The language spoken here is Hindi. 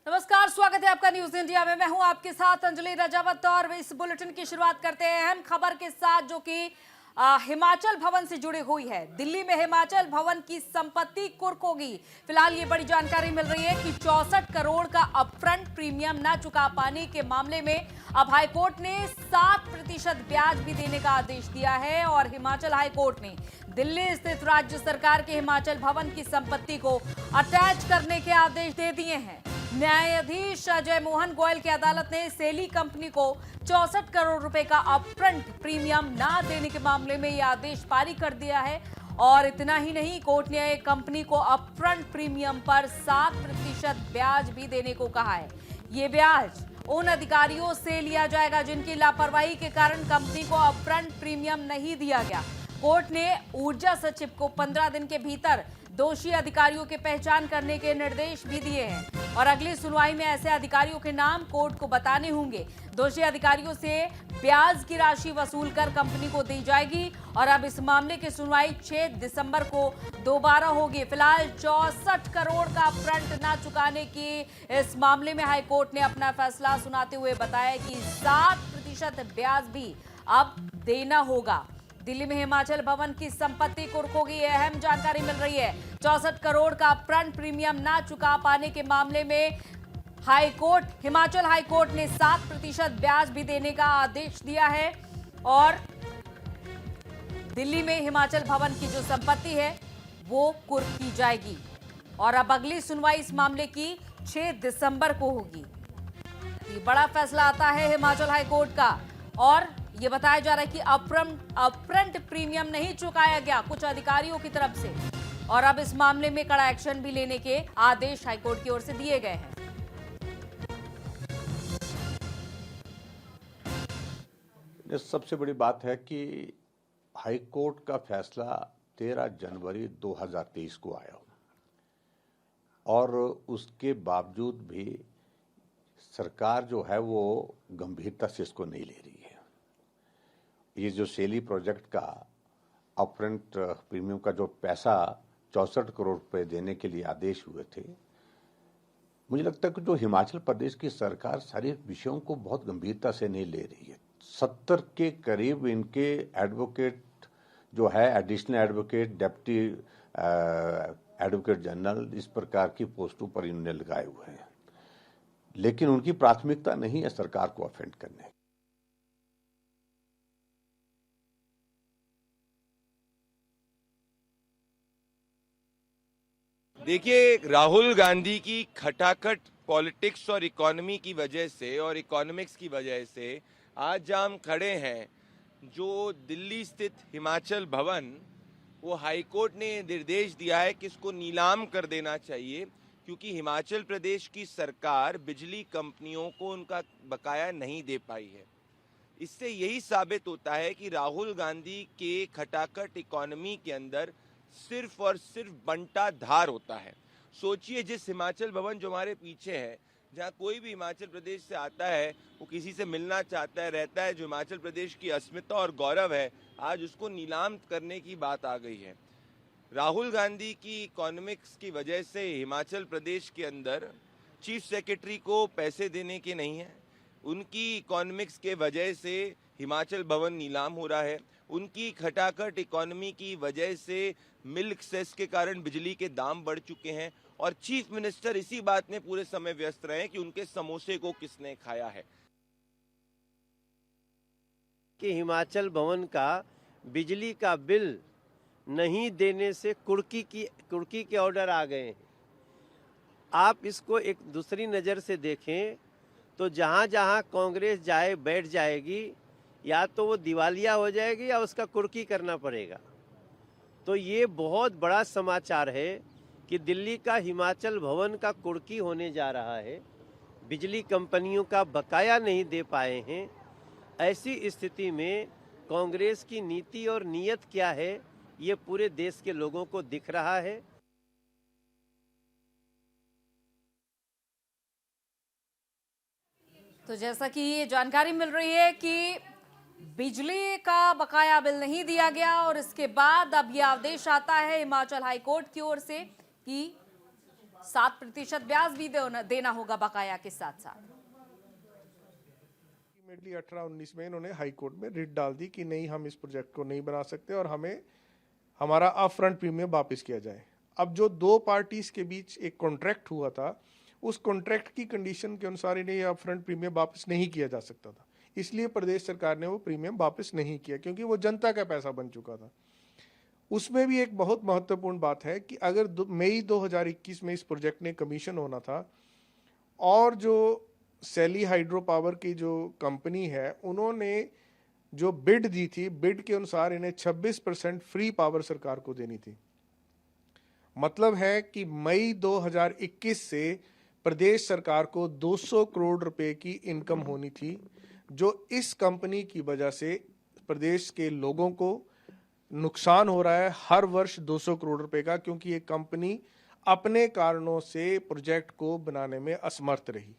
नमस्कार, स्वागत है आपका न्यूज इंडिया में। मैं हूं आपके साथ अंजलि रजावत और इस बुलेटिन की शुरुआत करते हैं अहम खबर के साथ जो कि हिमाचल भवन से जुड़ी हुई है। दिल्ली में हिमाचल भवन की संपत्ति कुर्क होगी। फिलहाल ये बड़ी जानकारी मिल रही है कि 64 करोड़ का अपफ्रंट प्रीमियम न चुका पाने के मामले में अब हाईकोर्ट ने 7% ब्याज भी देने का आदेश दिया है और हिमाचल हाईकोर्ट ने दिल्ली स्थित राज्य सरकार के हिमाचल भवन की संपत्ति को अटैच करने के आदेश दे दिए हैं। न्यायाधीश अजय मोहन गोयल की अदालत ने सेली कंपनी को 64 करोड़ रुपए का अपफ्रंट प्रीमियम ना देने के मामले में यह आदेश पारित कर दिया है। और इतना ही नहीं, कोर्ट ने कंपनी को अपफ्रंट प्रीमियम पर 7% ब्याज भी देने को कहा है। ये ब्याज उन अधिकारियों से लिया जाएगा जिनकी लापरवाही के कारण कंपनी को अपफ्रंट प्रीमियम नहीं दिया गया। कोर्ट ने ऊर्जा सचिव को 15 दिन के भीतर दोषी अधिकारियों की पहचान करने के निर्देश भी दिए हैं और अगली सुनवाई में ऐसे अधिकारियों के नाम कोर्ट को बताने होंगे। दोषी अधिकारियों से ब्याज की राशि वसूल कर कंपनी को दी जाएगी और अब इस मामले की सुनवाई 6 दिसंबर को दोबारा होगी। फिलहाल 64 करोड़ का अपफ्रंट ना चुकाने की इस मामले में हाईकोर्ट ने अपना फैसला सुनाते हुए बताया कि 7% ब्याज भी अब देना होगा। दिल्ली में हिमाचल भवन की संपत्ति कुर्क होगी, अहम जानकारी मिल रही है। 64 करोड़ का अपफ्रंट प्रीमियम ना चुका पाने के मामले में हिमाचल हाईकोर्ट ने 7% ब्याज भी देने का आदेश दिया है और दिल्ली में हिमाचल भवन की जो संपत्ति है वो कुर्क की जाएगी और अब अगली सुनवाई इस मामले की 6 दिसंबर को होगी। ये बड़ा फैसला आता है हिमाचल हाईकोर्ट का और ये बताया जा रहा है कि अपफ्रंट प्रीमियम नहीं चुकाया गया कुछ अधिकारियों की तरफ से और अब इस मामले में कड़ा एक्शन भी लेने के आदेश हाईकोर्ट की ओर से दिए गए हैं। सबसे बड़ी बात है कि हाईकोर्ट का फैसला 13 जनवरी 2023 को आया और उसके बावजूद भी सरकार जो है वो गंभीरता से इसको नहीं ले रही है। ये जो सेली प्रोजेक्ट का अपफ्रंट प्रीमियम का जो पैसा 64 करोड़ रुपए देने के लिए आदेश हुए थे, मुझे लगता है कि जो हिमाचल प्रदेश की सरकार सारे विषयों को बहुत गंभीरता से नहीं ले रही है। 70 के करीब इनके एडवोकेट जो है, additional advocate, deputy advocate general, इस प्रकार की पोस्टों पर इन्होंने लगाए हुए हैं, लेकिन उनकी प्राथमिकता नहीं है सरकार को ऑफेंड करने। देखिए, राहुल गांधी की खटाखट पॉलिटिक्स और इकोनॉमी की वजह से और इकोनॉमिक्स की वजह से आज हम खड़े हैं। जो दिल्ली स्थित हिमाचल भवन, वो हाईकोर्ट ने निर्देश दिया है कि इसको नीलाम कर देना चाहिए क्योंकि हिमाचल प्रदेश की सरकार बिजली कंपनियों को उनका बकाया नहीं दे पाई है। इससे यही साबित होता है कि राहुल गांधी के खटाखट इकोनॉमी के अंदर सिर्फ और सिर्फ बंटा धार होता है। सोचिए, जिस हिमाचल भवन जो हमारे पीछे है, जहाँ कोई भी हिमाचल प्रदेश से आता है वो किसी से मिलना चाहता है, रहता है, जो हिमाचल प्रदेश की अस्मिता और गौरव है, आज उसको नीलाम करने की बात आ गई है। राहुल गांधी की इकोनॉमिक्स की वजह से हिमाचल प्रदेश के अंदर चीफ सेक्रेटरी को पैसे देने के नहीं है। उनकी इकोनॉमिक्स के वजह से हिमाचल भवन नीलाम हो रहा है। उनकी खटाखट इकोनॉमी की वजह से मिल्क सेस के कारण बिजली के दाम बढ़ चुके हैं और चीफ मिनिस्टर इसी बात में पूरे समय व्यस्त रहे कि उनके समोसे को किसने खाया है। कि हिमाचल भवन का बिजली का बिल नहीं देने से कुर्की के ऑर्डर आ गए हैं। आप इसको एक दूसरी नज़र से देखें तो जहाँ जहाँ कांग्रेस जाए बैठ जाएगी, या तो वो दिवालिया हो जाएगी या उसका कुर्की करना पड़ेगा। तो ये बहुत बड़ा समाचार है कि दिल्ली का हिमाचल भवन का कुर्की होने जा रहा है। बिजली कंपनियों का बकाया नहीं दे पाए हैं। ऐसी स्थिति में कांग्रेस की नीति और नीयत क्या है, ये पूरे देश के लोगों को दिख रहा है। तो जैसा कि ये जानकारी मिल रही है कि बिजली का बकाया बिल नहीं दिया गया और इसके बाद अब ये आदेश आता है हिमाचल हाईकोर्ट की ओर से कि 7% ब्याज भी देना होगा बकाया के साथ साथ। अल्टीमेटली 18-19 में इन्होंने हाई कोर्ट में रिट डाल दी कि नहीं, हम इस प्रोजेक्ट को नहीं बना सकते और हमें हमारा अपफ्रंट प्रीमियम वापस किया जाए। अब जो दो पार्टीज के बीच एक कॉन्ट्रैक्ट हुआ था, उस कॉन्ट्रैक्ट की कंडीशन के अनुसार इन्हें यह अपफ्रंट प्रीमियम वापस नहीं किया जा सकता था, इसलिए प्रदेश सरकार ने वो प्रीमियम वापस नहीं किया, क्योंकि वो जनता का पैसा बन चुका था। उसमें भी एक बहुत महत्वपूर्ण बात है कि अगर मई 2021 में इस प्रोजेक्ट ने कमीशन होना था और जो सैली हाइड्रो पावर की जो कंपनी है, उन्होंने जो बिड दी थी, बिड के अनुसार इन्हें 26% फ्री पावर सरकार को देनी थी। मतलब है कि मई 2021 से प्रदेश सरकार को 200 करोड़ रुपए की इनकम होनी थी, जो इस कंपनी की वजह से प्रदेश के लोगों को नुकसान हो रहा है हर वर्ष 200 करोड़ रुपए का, क्योंकि ये कंपनी अपने कारणों से प्रोजेक्ट को बनाने में असमर्थ रही।